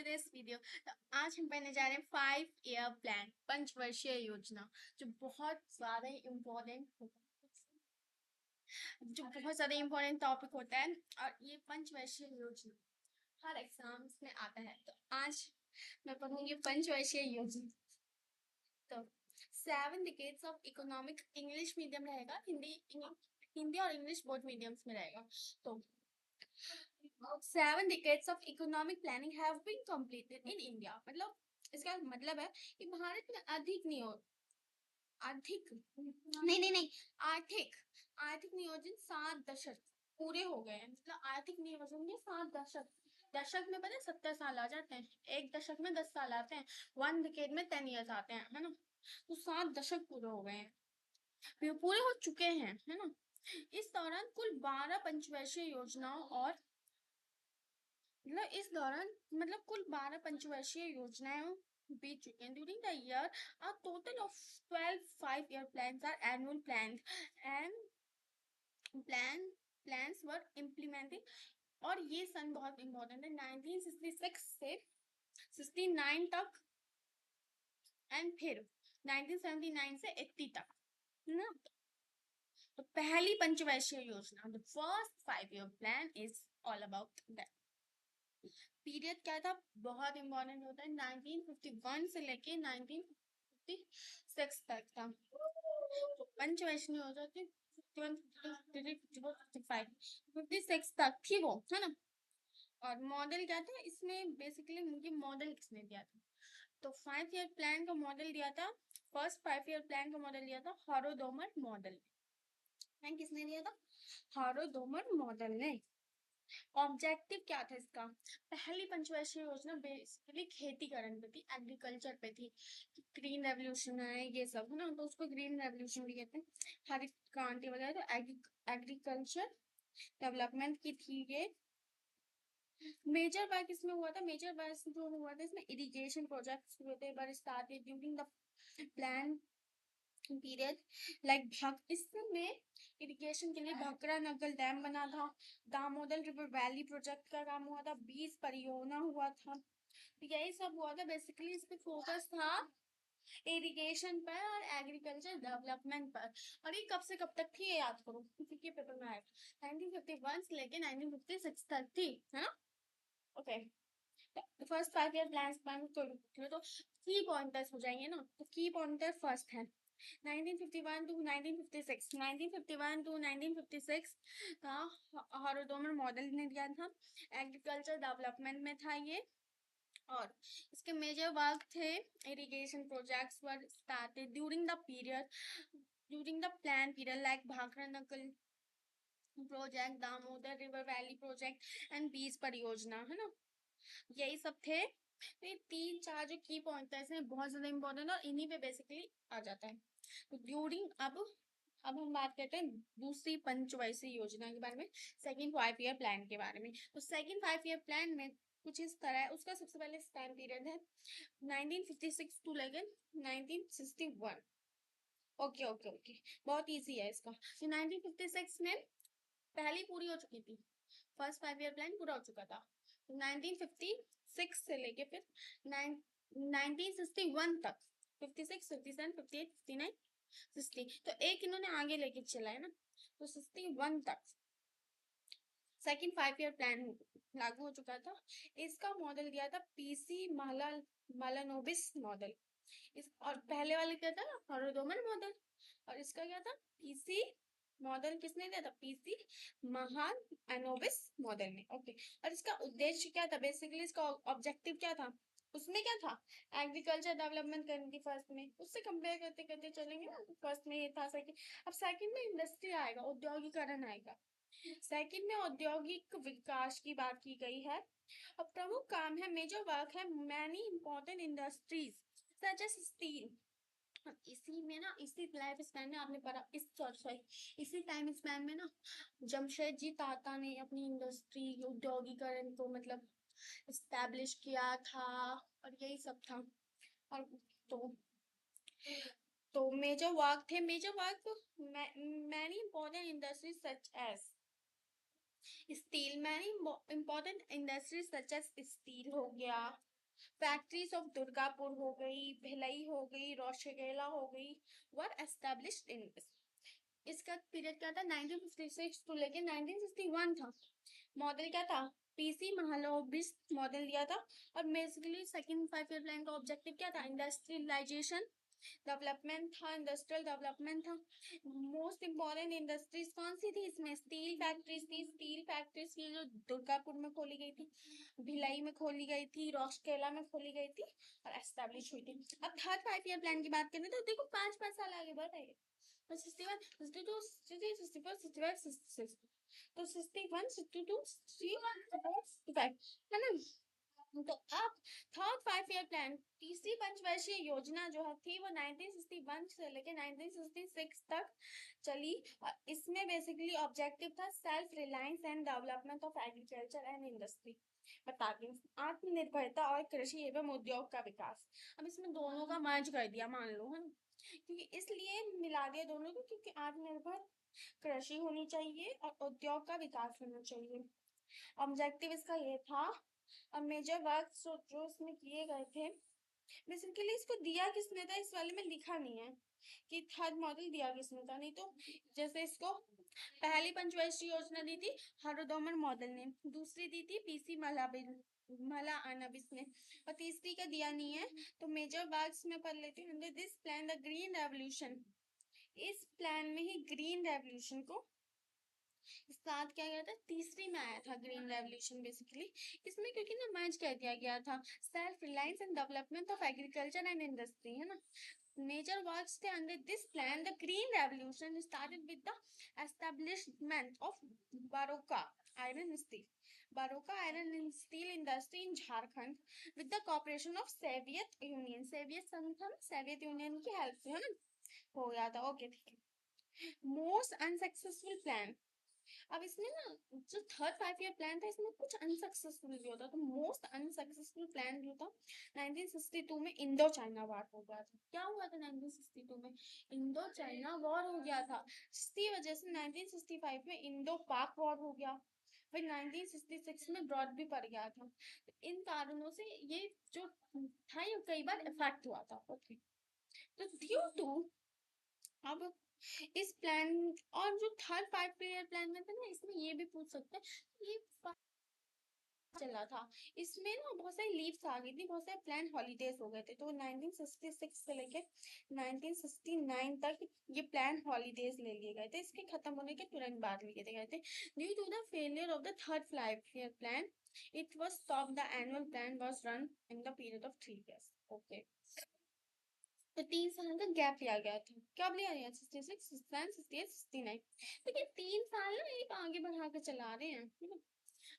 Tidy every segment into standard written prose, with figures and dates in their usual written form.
Today's video. तो आज हम पढ़ने जा रहे हैं 5 ईयर प्लान, पंचवर्षीय योजना, जो बहुत ज्यादा इम्पोर्टेंट टॉपिक होता है। और ये पंचवर्षीय योजना हर एग्जाम्स में आता है। तो आज मैं पढ़ूंगी पंचवर्षीय योजना। तो 7 decades of economic, English medium रहेगा, हिंदी और इंग्लिश बोथ मीडियम्स में रहेगा। तो 7 decades of economic planning have been completed in India। मतलब इसका मतलब है कि भारत में अधिक नहीं नहीं नहीं आर्थिक आर्थिक नियोजन 7 दशक पूरे हो गए हैं। मतलब आर्थिक नियोजन के 7 दशक, दशक में पता है 70 साल आ जाते हैं, एक दशक में 10 साल आते हैं, 1 डिकेड में 10 years आते हैं, है ना। तो 7 दशक पूरे हो गए हैं, पूरे हो चुके हैं, है ना। इस दौरान कुल 12 पंचवर्षीय योजनाओं और इस दौरान कुल 12 पंचवर्षीय योजनाएं बीत चुकी हैं। During the year a total of 12 5 year plans are annual plan and plans were implemented. और ये सन बहुत इंपॉर्टेंट है, 1966 से 69 तक एंड फिर 1979 से 80 तक, है ना। तो पहली पंचवर्षीय योजना, the first 5 year plan is all about that. Period क्या था, बहुत इंपॉर्टेंट होता है, 1951 से लेके 1956 तक था। तो पंचवैष्णवी हो जाती 51, 53, 54, 55, 56 तक थी वो, है ना। और मॉडल क्या था इसमें, बेसिकली मुझे मॉडल किसने दिया था, तो 5 ईयर प्लान का मॉडल दिया था, फर्स्ट 5 ईयर प्लान का मॉडल दिया था हॉरोडोमर मॉडल ने। किसने दिया था, हॉरोडोमर मॉडल ने। ऑब्जेक्टिव क्या था इसका, पहली पंचवर्षीय योजना बेसिकली खेतीकरण पे थी, एग्रीकल्चर पे थी। ग्रीन रेवोल्यूशन है ये सब, है ना, तो उसको ग्रीन रेवोल्यूशन भी कहते हैं, हरित क्रांति वगैरह। तो एग्रीकल्चर डेवलपमेंट की थी ये। मेजर वर्क इसमें हुआ था, मेजर वर्क जो हुआ था इसमें इरिगेशन प्रोजेक्ट्स हुए थे, but started during the plan period. इसमें इरिगेशन के लिए भकरा नगर डैम बना था, दामोदर रिवर वैली प्रोजेक्ट का काम हुआ था, 20 परियोजना हुआ था। तो यही सब हुआ था, बेसिकली इस पे फोकस था इरिगेशन पर और एग्रीकल्चर डेवलपमेंट पर। और ये कब से कब तक थी ये याद करो, किसी के पेपर में आएगा, 1951 से लेके 1956 तक थी, है ना। ओके, फर्स्ट 5 ईयर प्लान तो की पॉइंटर्स हो जाएंगे ना। तो की पॉइंटर फर्स्ट है 1951 टू 1956, 1951 टू 1956 का हॉरोडोमर मॉडल ने दिया था, एग्रीकल्चर डेवलपमेंट में था ये। और इसके मेजर वर्क थे, irrigation projects were started during the plan period, like Bhakra Nangal project, Damodar river valley project and बीज परियोजना, है ना। यही सब थे। तो ये 3 4 जो की पॉइंटर्स हैं बहुत ज्यादा इंपॉर्टेंट और इन्हीं पे बेसिकली आ जाता है। तो ड्यूरिंग अब हम बात करते हैं दूसरी पंचवर्षीय योजना के बारे में, सेकंड 5 ईयर प्लान के बारे में। तो सेकंड 5 ईयर प्लान में कुछ इस तरह है। उसका सबसे पहले टाइम पीरियड है 1956 टू लेकर 1961। ओके ओके ओके, बहुत इजी है इसका। तो 1956 में पहली पूरी हो चुकी थी, फर्स्ट 5 ईयर प्लान पूरा हो चुका था। 1956 से लेके फिर 1961 तक, 56, 57, 58, 59, 60, तो एक इन्होंने आगे लेके चला है ना। तो 61 तक सेकंड 5 ईयर प्लान लागू हो चुका था। इसका मॉडल दिया था पीसी मालानोबिस मॉडल। इस और पहले वाले क्या था, हॉरोडोमर मॉडल, और इसका क्या था, पीसी मॉडल किसने दिया था, पीसी महान एनोबिस मॉडल ने। ओके, और इसका उद्देश्य क्या था, बेसिकली इसका ऑब्जेक्टिव क्या था, उसमें क्या था, एग्रीकल्चर डेवलपमेंट करनी थी फर्स्ट में, उससे कंपेयर करते करते चलेंगे ना। फर्स्ट में ये था, सेकंड, अब सेकंड में इंडस्ट्री आएगा, औद्योगिकरण आएगा। सेकंड में औद्योगिक विकास की बात की गई है। अब प्रमुख काम है, मेजर वर्क है, many important industries such as steel. इसी में ना, इसी लाइफ स्पैन में आपने पढ़ा, इसी टाइम स्पैन में ना जमशेद जी टाटा ने अपनी इंडस्ट्री औद्योगिकरण को इस्टेब्लिश किया था, और यही सब था। और तो major work many important industries such as steel, many important industries such as steel हो गया, फैक्ट्रीज ऑफ दुर्गापुर हो गई, भिलाई हो गई, रोशेगेला हो गई, वर एस्टेब्लिश्ड इन दिस। इसका पीरियड क्या था, 1956 टू लेके 1961 था। मॉडल क्या था, पीसी महालनोबिस मॉडल दिया था। और बेसिकली सेकंड 5 ईयर प्लान का ऑब्जेक्टिव क्या था, इंडस्ट्रियलाइजेशन डेवलपमेंट था, इंडस्ट्रियल डेवलपमेंट था। मोस्ट इंपॉर्टेंट इंडस्ट्रीज कौन सी थी इसमें, स्टील फैक्ट्रीज थी। स्टील फैक्ट्रीज की जो दुर्गापुर में खोली गई थी, भिलाई में खोली गई थी, रौशकेला में खोली गई थी और एस्टेब्लिश हुई थी। अब थर्ड 5 ईयर प्लान की बात करें तो देखो 5 5 साल आगे बढ़ रहे हैं। तो 61 62 63 64 65 66, तो 61 62 61 65 है ना। तो अब थर्ड 5 ईयर प्लान, तीसरी पंचवर्षीय योजना जो है थी वो 1961 से लेके 1966 तक चली। और इसमें बेसिकली ऑब्जेक्टिव था self reliance and development of agriculture and industry, बता दें आत्मनिर्भरता और कृषि एवं उद्योग का विकास। अब इसमें दोनों का मर्ज कर दिया मान लो, है ना, क्योंकि इसलिए मिला दिया दोनों को, क्योंकि आत्मनिर्भर कृषि होनी चाहिए और उद्योग का विकास होना चाहिए। ऑब्जेक्टिव इसका ये था। अब मेजर वर्क जो इसमें किए गए थे, बेसिकली इसको दिया किसने था, इस वाले में लिखा नहीं है कि थर्ड मॉडल दिया किसने था, नहीं तो जैसे इसको पहली पंचवर्षीय योजना दी थी हरोदोमन मॉडल ने, दूसरी दी थी पीसी मला अनबिस ने, और तीसरी का दिया नहीं है। तो मेजर वर्क्स में पढ़ लेती हूँ। Under this plan the green revolution, इस प्लान में ही ग्रीन रेवोल्यूशन को साथ क्या गया था, तीसरी में आया था ग्रीन रेवोल्यूशन बेसिकली। इसमें क्योंकि ना मर्ज कर दिया गया था self reliance and development of agriculture and industry, है ना। मेजर वर्क्स थे under this plan the green revolution started with the establishment of बारोका iron steel, बारोका iron and steel industry in Jharkhand with the corporation of Soviet union, Soviet संघ था ना, Soviet union की help से, है ना, हो गया था। ओके ठीक है। मोस्ट अनसक्सेसफुल प्लान, अब इसमें ना जो थर्ड 5 ईयर प्लान था इसमें कुछ अनसक्सेसफुल भी होता, तो मोस्ट अनसक्सेसफुल प्लान जो था 1962 में इंडो चाइना वॉर हो गया था। क्या हुआ था 1962 में, इंडो चाइना वॉर हो गया था, जिसकी वजह से 1965 में इंडो पाक वॉर हो गया, फिर 1966 में ब्रॉड भी पड़ गया था। तो इन कारणों से ये जो था ये कई बार इफेक्ट हुआ था। ओके, तो ड्यू टू, अब इस प्लान और जो थर्ड 5 ईयर प्लान में था ना, इसमें ये भी पूछ सकते हैं ये चला था, इसमें ना बहुत सारी लीव्स आ गई थी, बहुत सारे प्लान हॉलीडेज हो गए थे, तो 1966 से लेके 1969 तक ये प्लान हॉलीडेज ले लिए गए थे, इसके खत्म होने के तुरंत बाद लिए गए थे। Due to the failure of the third 5 year plan it was stop, the annual plan was run in the period of 3 years। Okay, तो 3 साल का गैप लिया गया था, कब लिया गया, 66 67 68 69, देखिए 3 साल ना एक आगे बढ़ा के चला रहे हैं, ठीक है।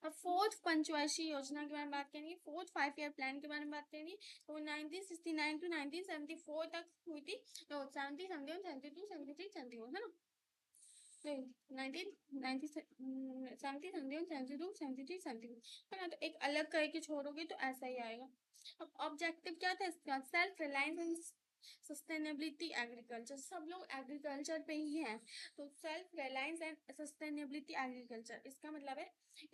अब फोर्थ पंचवर्षीय योजना के बारे में बात करेंगे, फोर्थ 5 ईयर प्लान के बारे में बात करेंगे, तो 1969 टू 1974 तक हुई थी, तो 70 71 72 73 71, है ना, 1970 है ना, तो एक अलग करके छोड़ोगे तो ऐसा ही आएगा। अब ऑब्जेक्टिव क्या था इसका, self reliance and sustainability agriculture, सब लोग एग्रीकल्चर पे ही हैं, तो self reliance and sustainability agriculture इसका मतलब है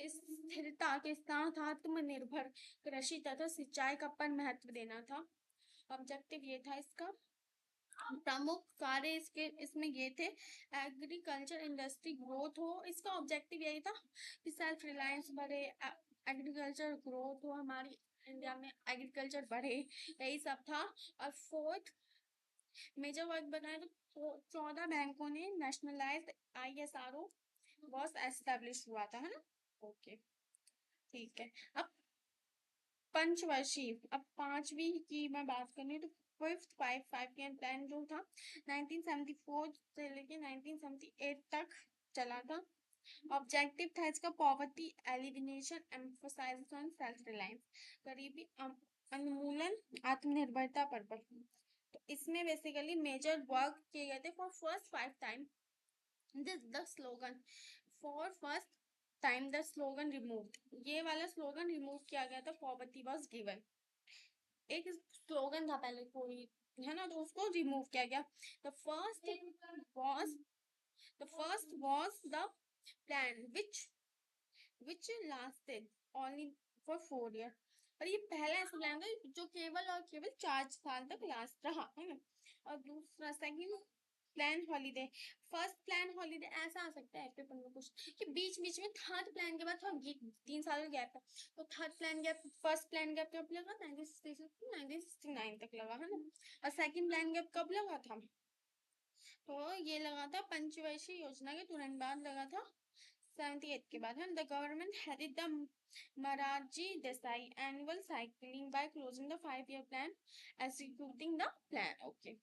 स्थिरता के साथ आत्मनिर्भर कृषि तथा सिंचाई का पर महत्व देना था। ऑब्जेक्टिव ये था इसका। प्रमुख कार्य इसके इसमें ये थे, एग्रीकल्चर इंडस्ट्री ग्रोथ हो, इसका ऑब्जेक्टिव यही था कि सेल्फ रिलायंस बढ़े, एग्रीकल्चर ग्रोथ हो, हमारी इंडिया में एग्रीकल्चर बढ़े, यही सब था। और फोर्थ मेजर वर्क बनाए तो 14 बैंकों ने नेशनलाइज्ड ISRO वॉज एस्टेब्लिश हुआ था, है ना। ओके ठीक है। अब पंचवर्षीय, अब पांचवी की मैं बात करूँ तो फिफ्थ 5 ईयर प्लान जो था 1974 से लेके 1978 तक चला था। ऑब्जेक्टिव था इसका poverty elimination, emphasise on self reliance, गरीबी उन्मूलन, आत्मनिर्भरता पर बल। तो इसमें बेसिकली मेजर वर्क किए गए थे for first 5 time the slogan, for first time the slogan removed, ये वाला स्लोगन रिमूव किया गया था, पॉवर्टी वाज गिवन, एक स्लोगन था पहले कोई, है ना, तो उसको रिमूव किया गया। The first was the first was the plan which lasted only for 4 years, और ये पहला ऐसा प्लान था जो केवल और केवल 4 साल तक लास्ट रहा, है ना। और दूसरा second plan holiday. First plan holiday ऐसा आ सकता है पेपर में कुछ कि बीच बीच में थर्ड प्लान के बाद थोड़ा 3 साल का गैप है, तो third plan gap, first plan gap कब लगा, 1969 तक लगा, है ना। और सेकंड प्लान गैप कब लगा था, तो ये लगा था पंचवर्षीय योजना के तुरंत बाद लगा था, 78 के बाद, है। The government headed the Maraji Desai annual cycling by closing the 5-year plan, executing the plan. Okay.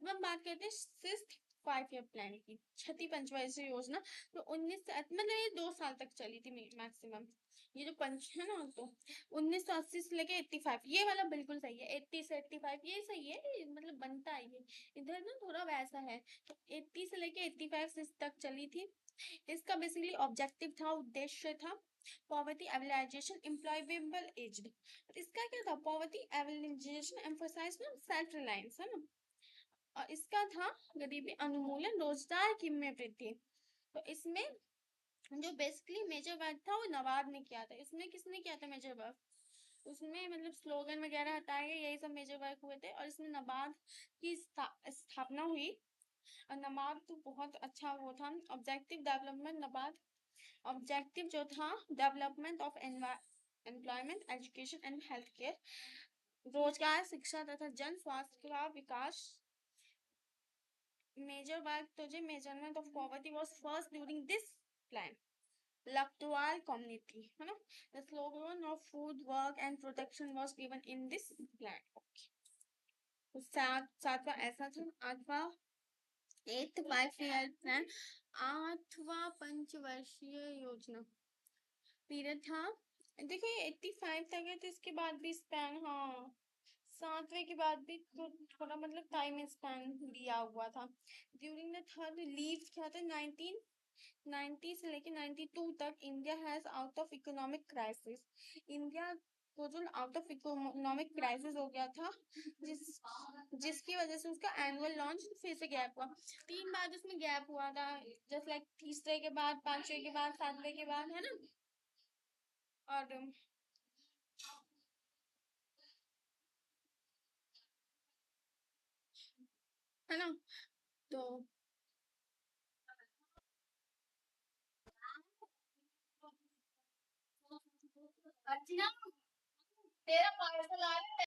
अब हम बात करते हैं सिक्स्थ 5-year प्लान की, छठी पंचवर्षीय योजना। तो 19 ये 2 साल तक चली थी मैक्सिमम। ये जो पंच है ना, तो 1980 से लेके 85, ये वाला बिल्कुल सही है। 80 से 85 ये सही है, मतलब बनता है ये। इधर ना थोड़ा वैसा है, तो 80 से लेके 85 तक चली थी। इसका बेसिकली ऑब्जेक्टिव था, उद्देश्य था पॉवर्टी एवलाइजेशन एम्प्लॉयबल एज्ड। इसका क्या था, पॉवर्टी एवलाइजेशन एम्फोसाइज ना सेल्फ रिलायंस, है ना। और इसका था गरीबी अनुमूलन, रोजगार की में वृद्धि। तो इसमें जो बेसिकली मेजर वर्क था वो नवाब ने किया था। इसमें किसने किया था मेजर वर्क, उसमें मतलब स्लोगन वगैरह हटाए गए, यही सब मेजर वर्क हुए थे। और इसमें नबार्ड की स्थापना हुई। और नबार्ड तो बहुत अच्छा वो था, ऑब्जेक्टिव डेवलपमेंट नबार्ड। ऑब्जेक्टिव जो था development of employment, education and health care, रोजगार, शिक्षा तथा जन स्वास्थ्य का विकास। Major work to the measurement of poverty was first during this plan. Laktual community, है ना। The slogan of food, work and protection was given in this plan. Okay. तो सातवां ऐसा था। आठवां 8th 5-year plan, आठवां पंचवर्षीय योजना पीरियड था। देखिए 85 तक है, तो इसके बाद भी स्पैन, हाँ 7वें के बाद भी तो थोड़ा मतलब टाइम स्पैन दिया हुआ था। ड्यूरिंग द थर्ड लीव क्या था, 1990 से लेके 92 तक India has out of economic crisis. India को जो आउट ऑफ इकोनॉमिक क्राइसिस हो गया था, जिसकी वजह से उसका एनुअल लॉन्च फिर से गैप हुआ। 3 बार उसमें गैप हुआ था, जस्ट लाइक तीसरे के बाद, 5वें के बाद, 7वें के बाद, है ना। और है ना, तो अर्चना तेरा पार्सल आ रहा है।